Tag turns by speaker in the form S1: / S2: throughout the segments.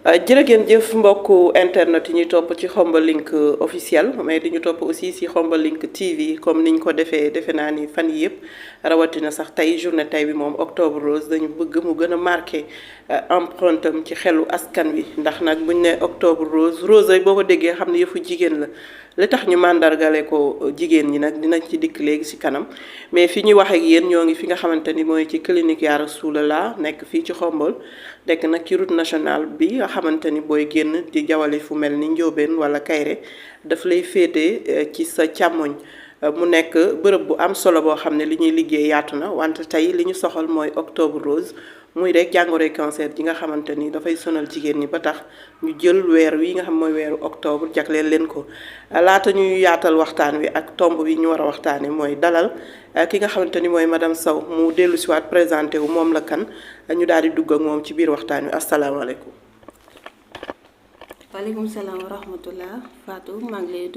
S1: jërë ngeen jëf mbokku internet yi ñuy topp ci Khombole Link officiel mais di ñu topp aussi si Khombole Link TV comme niñ ko defee defe naa ni fan yi yëpp rawatina sax tey journée tey bi moom octobre rose dañu bëgg mu gën a marqué empreinte am ci xelu askan wi ndax nag buñ ne octobre rose rose rek boo ko déggee xam ne yëfu jigéen la li tax ñu màndargale ko jigéen ñi nag dinañ ci dikk léegi si kanam mais fi ñu wax ak yéen ñoo ngi fi nga xamante ni mooy ci clinique Ya Rasoulallah nekk fii ci Khombole nekk nag ci route nationale bi nga xamante ni booy génn di jawali fu mel ni Ndiobène wala Kayre daf lay féete ci sa càmmoñ mu nekk bërëb bu am solo boo xam ne li ñuy liggéey yaatu na wante tey li ñu soxal mooy octobre rose muy rek jàngoroy cancer ji nga xamante ni dafay sonal jigéen ñi ba tax ñu jël weer wi nga xam mooy weeru octobre jagleel leen ko laata ñuy yaatal waxtaan wi ak tomb bi ñu war a waxtaane mooy dalal ki nga xamante ni mooy madame Sow mu dellu si waat présenté wu moom la kan ñu daal di dugg ak moom ci biir waxtaan wi asalaamaaleykum.
S2: waaleykum salaam wa rahmatullah Fatou maa ngi lay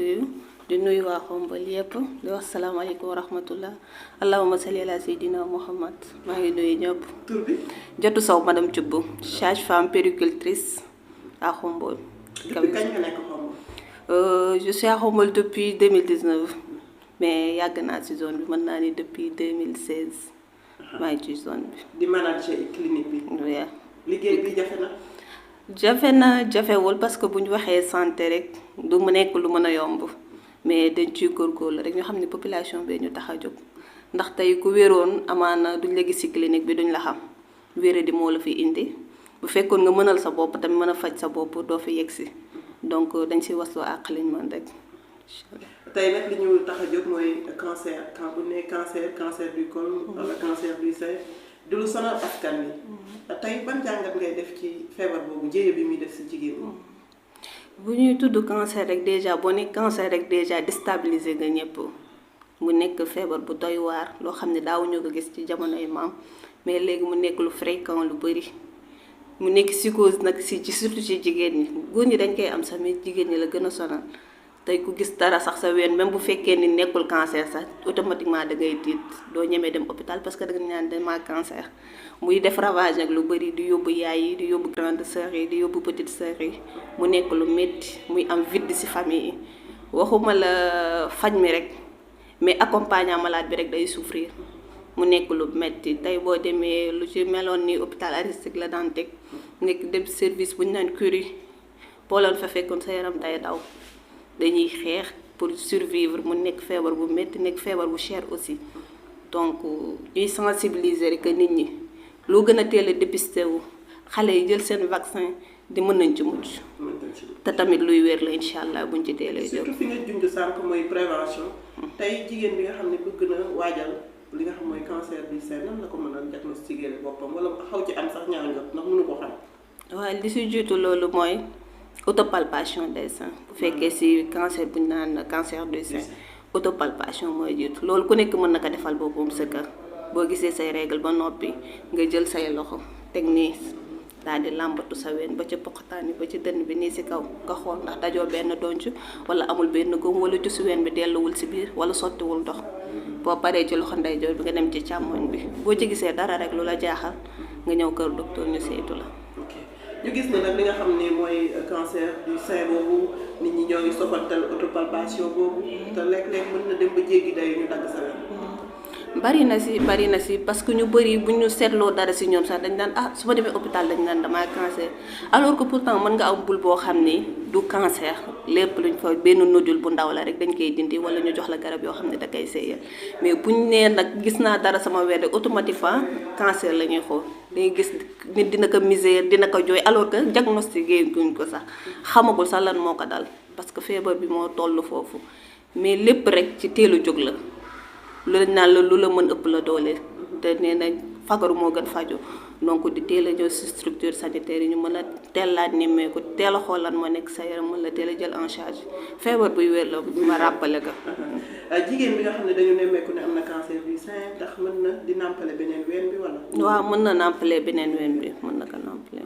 S2: di nuyu waa Khombole yëpp di wax salaamaaleykum wa rahmatullah allahumma salli ala sayyidina Muhammad maa ngi nuyu ñëpp.
S1: tur bi.
S2: Jotu Sow madame Thioub sage-femme péricultrice à Khombole.
S1: depuis kañ nga nekk Khombole.
S2: Je suis à Khombole depuis 2019 mais yàgg naa ci zone bi mën naa ni depuis 2016 maa ngi ci zone bi.
S1: di manager clinique bi.
S2: oui.
S1: liggéey bi jafe na.
S2: jafe na jafewul parce que bu ñu waxee santé rek du mu nekk lu mën a yomb mais dañ ciy góorgóorlu rek ñu xam ne population bee ñu tax a jóg ndax tey ku wéroon amaana duñ la gis ci clinique bi duñ la xam wéré di moo la fi indi bu fekkoon nga mënal sa bopp tamit mën a faj sa bopp doo fi yegg si donc dañ ci waslu àq liñ mën rek.
S1: tey nag li ñu tax a jóg mooy cancer quand bu ne cancer du col wala cancer du sein du lu sonal askan wi tey ban jàngat ngay def ci feebar boobu jéye bi muy def ci jigéen ñi.
S2: bu ñuy tudd cancer rek déjà boo ne cancer rek déjà déstabiliser nga ñëpp mu nekk feebar bu doy waar loo xam ne daawuñu ko gis ci jamonoy maam mais léegi mu nekk lu fréquent lu bëri mu nekk psychose nag ci surtout ci jigéen ñi góor ñi dañ koy am sax mais jigéen ñi la gën a sonal tey ku gis dara sax sa ween même bu fekkee ni nekkul cancer sax automatiquement da ngay tiit doo ñemee dem hôpital parce que da nga naan dama cancer muy def ravage nag lu bëri di yóbbu yaay yi di yóbbu grande sœur yi di yóbbu petite sœur yi mu nekk lu métti muy am vide ci famille yi waxuma la faj mi rek mais accompagnant malade bi rek day souffrir mu nekk lu métti tey boo demee lu ci meloon ni hôpital Aristide Le Dantec nekk dem service bu ñu naan Curie boo leen fa fekkoon sa yaram day daw dañuy xeex pour survivre mu nekk feebar bu métti nekk feebar bu cher aussi donc ñuy sensibiliser rek nit ñi loo gën a teel a dépisté wu xale yi jël seen vaccin di mën nañ ci mucc te tamit luy wér la incha allah buñ ci teelee jóg.
S1: surtout fi nga junj sànq mooy prévention. tey jigéen bi nga xam ne bëgg na waajal li nga xam mooy cancer du sein nan la ko mën a diagnostiquer boppam wala xaw ci am sax ñaaw njot ndax mënu ko xam.
S2: waaye li si jiitu loolu mooy autopalpation des seins bu fekkee si cancer bu ñu naan cancer du sein autopalpation mooy jiitu loolu ku nekk mën na ko defal boppam sa kër boo gisee say règle ba noppi nga jël say loxo teg nii daal di làmbatu sa ween ba ci poqataan yi ba ci dënn bi nii si kaw nga xool ndax dajoo benn donc wala amul benn góom wala ci ween bi delluwul si biir wala sottiwul ndox boo paree ci loxo ndeyjoor bi nga dem ci càmmoñ bi boo ci gisee dara rek lu la jaaxal nga ñëw kër docteur ñu saytu la.
S1: ñu gis ne nag li nga xam ne mooy cancer du sein boobu nit ñi ñoo ngi sofantal autopalpation boobu te léeg-léeg mën na dem ba jéggi day ñu dagg sa ween.
S2: bari na si parce que ñu bëri bu ñu seetloo dara si ñoom sax dañ naan su ma demee hôpital dañ naan damaa cancer alors que pourtant mën nga am bul boo xam ni du cancer lépp luñ fa benn nodule bu ndaw la rek dañ koy dindi wala ñu jox la garab yoo xam ne da koy seeyal mais buñ nee nag gis naa dara sama ween rek automatiquement cancer la ñuy xool dañuy gis nit dina ko misère dina ko jooy alors que diagnostiqué guñ ko sax xamagul sax lan moo ko dal parce que feebar bi moo toll foofu mais lépp rek ci teelu jóg la. lu lañ naan la lu la mën ëpp la doole te nee nañ fagaru moo gën faju donc di teel a ñëw si structure sanitaire yi ñu mën a teelaat nemmeeku teel a xool lan moo nekk sa yaram mën la teel a jël en charge feebar buy wér la ma rappelé ko.
S1: jigéen bi nga xam ne dañu nemmeeku ne am na cancer du sein ndax mën na di nàmpale beneen ween bi wala.
S2: waaw mën na nàmpale beneen ween bi mën na ko nàmpale.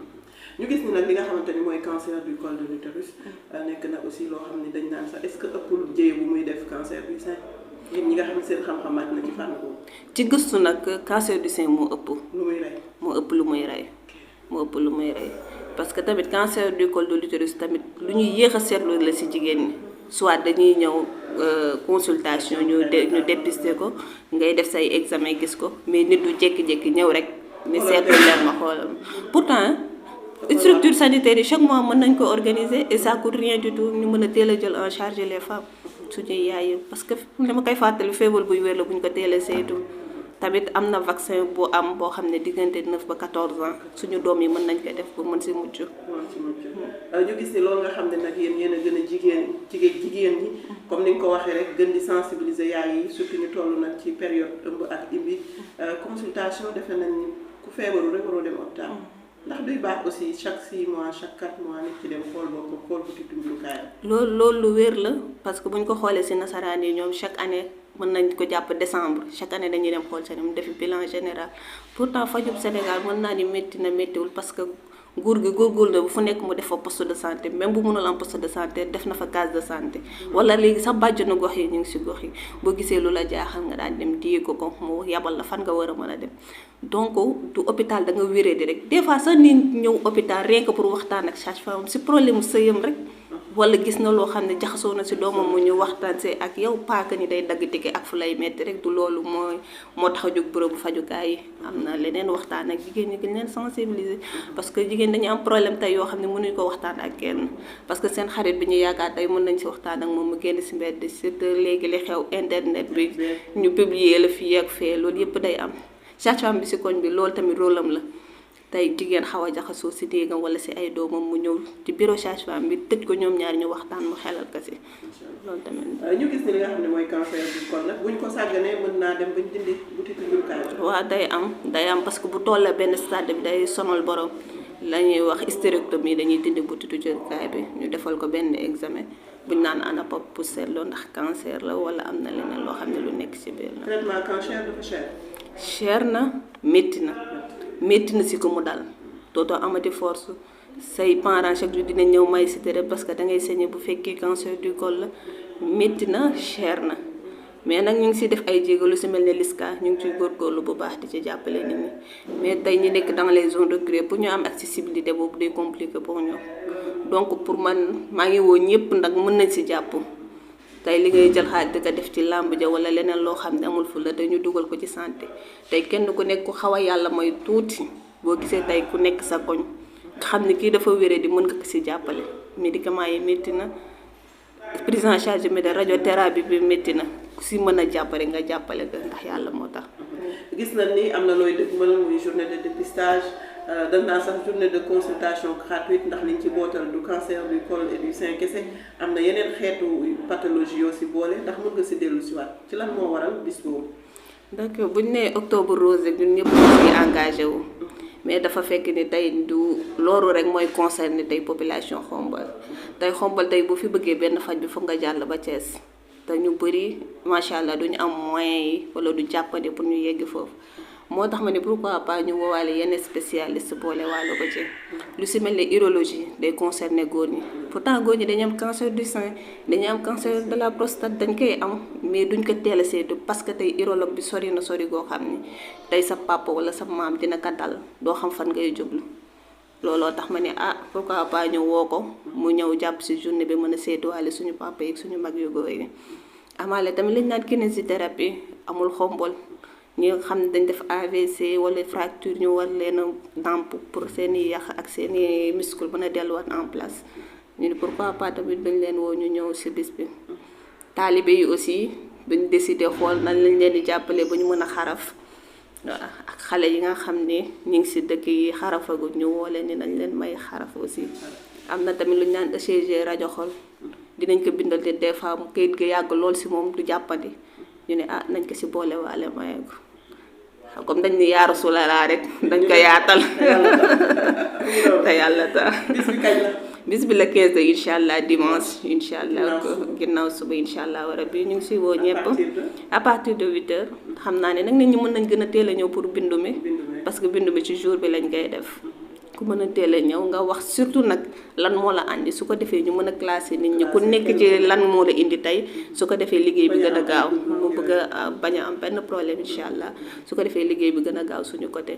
S1: ñu gis ni nag li nga xamante ni mooy cancer du col de l'utérus nekk na aussi loo xam ne dañ naan sax est-ce que ëppul jéye bu muy def cancer du sein. yéen ñi nga xam ne seen xam-xam màcc na ci fànn boobu.
S2: ci gëstu nag cancer du sein moo ëpp.
S1: lu muy rey.
S2: moo ëpp lu muy rey. moo ëpp lu muy rey parce que tamit cancer du col de l'utérus tamit lu ñuy yéex a seetlu la ci jigéen ñi soit dañuy ñëw consultation ñu dépister ko ngay def say examen gis ko mais nit du jékki-jékki ñëw rek ni seetlu leen ma xoolal pourtant structure sanitaire yi chaque mois mën nañ ko organiser et ça coûte rien du tout ñu mën a teel a jël en charge les femmes suñuy yaay parce que dama koy fàttali feebar buy wér la bu ñu ko teel a saytu tamit am na vaccin bu am boo xam ne diggante 9 ba 14 ans suñu doom yi mën nañ ko def pour mën si mucc.
S1: ñu gis ni loolu nga xam ne nag yéen a gën a jigéen ñi comme ni nga ko waxee rek gën di sensibiliser yaay yi surtout ñu toll nag ci période ëmb ak imbi consultation defe nañ ni ku feebaru rek waroo dem hôpital ndax duy baax aussi chaque 6 mois chaque 4 mois nit ki dem xool boppam xool bu tudd jumtukaayam.
S2: loolu lu wér la parce que bu ñu ko xoolee si nasaraan yi ñoom chaque année mën nañ ko jàpp décembre chaque année dañuy dem xool seen defi bilan général pourtant fajub Sénégal mën naa ni métti na méttiwul parce que nguur gi góorgóorlu na bu fu nekk mu def fa poste de santé même bu mënul am poste de santé def na fa case de santé wala léegi sax bàjjenu gox yi ñu ngi si gox yi boo gisee lu la jaaxal nga daan dem diye ko mu yabal la fan nga war a mën a dem donc du hôpital da nga wéree di rek des fois sax nit ñëw hôpital rien que pour waxtaan ak sage-femme si problème mu sëyam rek wala gis na loo xam ne jaxasoo na si doomam mu ñu waxtaan see ak yow paaka ni day dagg tike ak fu lay metti rek du loolu moo tax a jóg bërëbu fajukaay yi am na leneen waxtaan ak jigéen ñi gën leen sensibiliser parce que jigéen dañu am problème tey yoo xam ne mënuñu ko waxtaan ak kenn parce que seen xarit bi ñu yaakaar tey mën nañ si waxtaan ak moom mu génn si mbedd surtout léegi li xew internet bi ñu publier la fii ak fee loolu yëpp day am sage-femme bi si koñ bi loolu tamit rôle am la tey jigéen xaw a jaxasoo si déegam wala si ay doomam mu ñëw ci bureau sage-femme bi tëj ko ñoom ñaar ñu waxtaan mu xelal ko si loolu tamit.
S1: ñu gis ni li nga xam ne mooy cancer du col nag buñ ko sàgganee mën naa dem bañ dindi butitu njurukaay.
S2: waaw day am parce que bu tollee benn stade bi day sonal borom la ñuy wax hystérectomie dañuy dindi butitu njurukaay bi ñu defal ko benn examen buñ naan ANAPOP pour seetloo ndax cancer la wala am na leneen loo xam ne lu nekk si biir la.
S1: traitement cancer dafa cher.
S2: cher na métti na si ko mu dal dootoo amati force say parents chaque jour dina ñëw may si tere parce que da ngay saigner bu fekkee cancer du col la métti na cher na mais nag ñu ngi siy def ay jéego lu si mel ne LISCA ñu ngi ciy góorgóorlu bu baax di ci jàppale nit ñi mais tey ñi nekk dans les zones reculées pour ñu am accessibilité boobu day compliqué pour ñoom donc pour man maa ngi woo ñëpp nag mën nañ si jàpp tey li ngay jël xaalis di ko def ci làmb ja wala leneen loo xam ne amul fu la te ñu dugal ko ci santé tey kenn ku nekk ku xaw a yàlla mooy tuuti boo gisee tey ku nekk sa koñ nga xam ne kii dafa wéré di mën nga ko si jàppale médicaments yi métti na prise en charge bi de radiothérapie bi métti na ku si mën a jàppale nga jàppale ko ndax yàlla moo tax.
S1: gis nañ ni am na looy def mën muy journée de dépistage dañ naa sax journée de consultation gratuite ndax liñ ci bootal du cancer du col et du sein kese am na yeneen xeetu pathologie yoo si boole ndax mën nga si dellu si waat ci lan moo waral bis boobu.
S2: d'accord bu ñu nee octobre rose rek ñun ñëpp ñu engagé wu mais dafa fekk ni tey du loolu rek mooy concerné tey population Xombol tey bu fi bëggee benn faj bi foog nga jàll ba Thiès te ñu bëri macha allah duñu am moyens yi wala du jàppandi pour ñu yegg foofu moo tax ma ne pourquoi pas ñu woowaale yenn spécialiste boole wàllu ko ci lu si mel ne urologie day concerné góor ñi pourtant góor ñi dañu am cancer du sein dañu am cancer de la prostate dañ koy am mais duñ ko teel a seetu parce que tey urologue bi sori na sori goo xam ni tey sa papa wala sa maam dina ko dal doo xam fan ngay jublu looloo tax ma ne pourquoi pas ñu woo ko mu ñëw jàpp si journée bi mën a seetuwaale suñu papa yi suñu mag yu góor yi amaale tamit liñ naan kinésithérapie amul Xombol ñi nga xam ne dañ def AVC wala fracture ñu war leen a damp pour seen i yàq ak seen i muscle mën a delluwaat en place ñu ne pourquoi pas tamit dañ leen woo ñu ñëw si bis bi taalibe yi aussi dañ décidé xool nan lañ leen di jàppale ba ñu mën a xaraf ak xale yi nga xam ne ñu ngi si dëkk yi xarafagut ñu woo leen ni nañ leen may xaraf aussi am na tamit lu ñu naan ECG rajo xol dinañ ko bindal te des fois mu kayit ga yàgg lool si moom du jàppandi ñu ne nañ ko si boole waale maye ko comme dañ ni yaa Rasulallah rek dañ ko yaatal te yàlla tax bis bi la 15 de incha allah dimanche incha allah ginnaaw suba incha allah rabbi ñu ngi si woo ñëpp à partir de 8h xam naa ne nag nit ñi mën nañ gën a teel a ñëw pour bindu mi parce que bindu mi ci jour bi lañ koy def ku mën a teel a ñëw nga wax surtout nag lan moo la andi su ko defee ñu mën a classé nit ñi ku nekk ci lan moo la indi tey su ko defee liggéey bi gën a gaaw mu bëgg a bañ a am benn problème incha allah su ko defee liggéey bi gën a gaaw suñu côté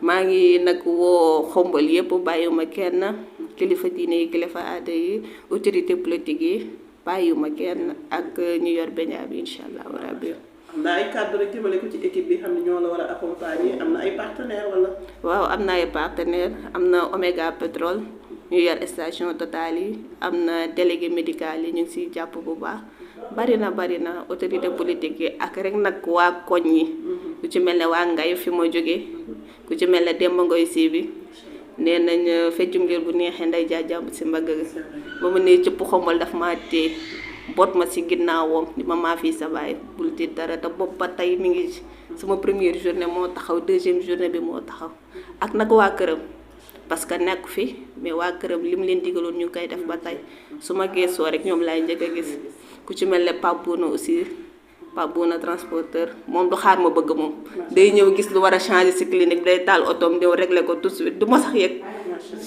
S2: maa ngi nag woo xombal yépp bàyyiwuma kenn kilifa diine yi kilifa aada yi autorité politique yi bàyyiwuma kenn ak ñu yor beñaa bi incha allahu rabbi.
S1: am na ay cadre rek jëmale ko ci équipe bi xam ne ñoo la war a accompagner am na ay partenaires wala.
S2: waaw am na ay partenaires am na Omega Pétrole ñu yor station Total yi am na délégué médical yi ñu ngi siy jàpp bu baax bari na autorité politique yi ak rek nag waa koñ yi ku ci mel ne waa Ngay fi ma jógee ku ci mel ne Demba Ngoy si bi nee nañ feccum ngir bu neexee nday jaajàmb si mbagg ba mu ne cëpp xombal daf ma téye boot ma si ginnaawam ni ma maa fii sa baay bul ti dara te bopp ba tey mi ngi sama première journée moo taxaw deuxième journée bi moo taxaw ak nag waa këram parce que nekk fi mais waa këram li mu leen digaloon ñu koy def ba tey su ma geesoo rek ñoom laay njëkk a gis ku ci mel ne Pape Bouna aussi Pape Bouna transporteur moom du xaar ma bëgg moom day ñëw gis lu war a changer ci clinique day taal otoom ñëw régler ko tout de suite du ma sax yëg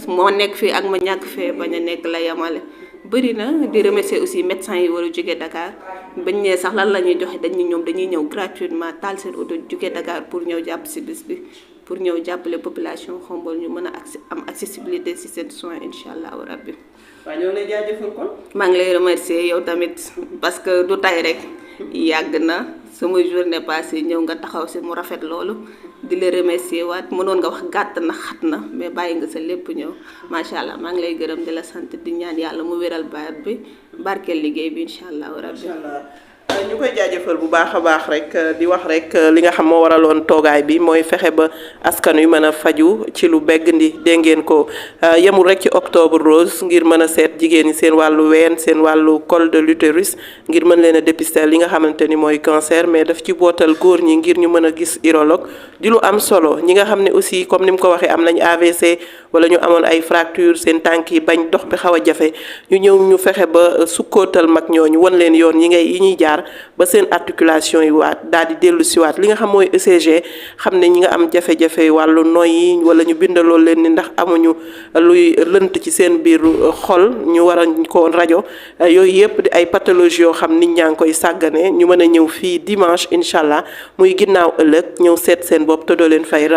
S2: moo nekk fii ak ma ñàkk fee bañ a nekk la yemale bëri na di remercier aussi médecins yi war a jóge Dakar bañ ne sax lan la ñuy joxe dañ ni ñoom dañuy ñëw gratuitement taal seen oto jóge Dakar pour ñëw jàpp ci bis bi pour ñëw jàppale population Khombole ñu mën a am accessibilité ci seen soins incha allahu rabbi.
S1: waaw ñoo ngi lay jaajëfal kon.
S2: maa ngi lay remercier yow tamit parce que du tay rek yàgg na sama journée passée ñëw nga taxaw ci mu rafet loolu di la remercier waat mënoon nga wax gàtt na xat na mais bàyyi nga sa lépp ñëw macha allah maa ngi lay gërëm di la sant di ñaan yàlla mu wéral baat bi barkeel liggéey bi incha allahu rabbi.
S1: ñu koy jaajëfal bu baax a baax rek di wax rek li nga xam moo waraloon toogaay bi mooy fexe ba askan wi mën a faju ci lu beggandi dégg ngeen ko yemul rek ci octobre rose ngir mën a seet jigéen ñi seen wàllu ween seen wàllu col de l'utérus ngir mën leen a dépister li nga xamante ni mooy cancer mais daf ci bootal góor ñi ngir ñu mën a gis urologue di lu am solo ñi nga xam ne aussi comme ni mu ko waxee am nañ AVC wala ñu amoon ay fracture seen tànk yi bañ dox bi xaw a jafe ñu ñëw ñu fexe ba sukkootal mag ñooñu won leen yoon yi ñuy jaar ba seen articulation yi waat daal di dellu siwaat li nga xam mooy ECG xam ne ñi nga am jafe-jafe wàllu noyyi wala ñu bindaloo leen ni ndax amuñu luy lënt ci seen biir xol ñu war a ko rajo yooyu yëpp di ay pathologie yoo xam nit ñaa ngi koy sàggane ñu mën a ñëw fii dimanche incha allah muy ginnaaw ëllëg ñëw seet seen bopp te doo leen fay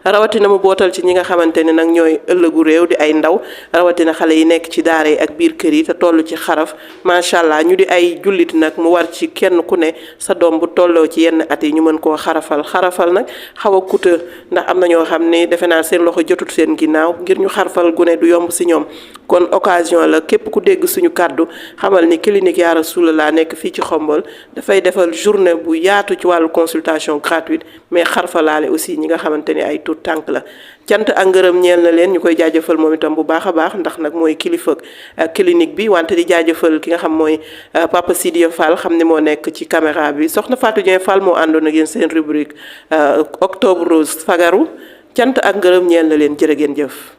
S1: rawatina mu bootal ci ñi nga xamante ne nag ñooy ëllëgu réew di ay ndaw rawatina xale yi nekk ci daara yi ak biir kër yi te toll ci xaraf macha allah ñu di ay jullit nag mu war ci kenn ku ne sa doom bu tolloo ci yenn at yi ñu mën koo xarafal nag xaw a kuta ndax am na ñoo xam ne defe naa seen loxo jotut seen ginnaaw ngir ñu xarfal gune du yomb si ñoom kon occasion la képp ku dégg suñu kàddu xamal ni clinique Yaa Rasulullah nekk fii ci Khombole dafay defal journée bu yaatu ci wàllu consultation gratuite mais xarfalaale aussi ñi nga xamante ni ay tuut tànk la cant ak ngërëm ñeel na leen ñu koy jaajëfal moom itam bu baax a baax ndax nag mooy kilifa clinique bi wante di jaajëfal ki nga xam mooy Papa Sidia Fall xam ne moo nekk ci caméra bi soxna Fatou Dieng Fall moo àndoon ak yéen seen rubrique octobre rose fagaru cant ak ngërëm ñeel na leen jërë ngeen jëf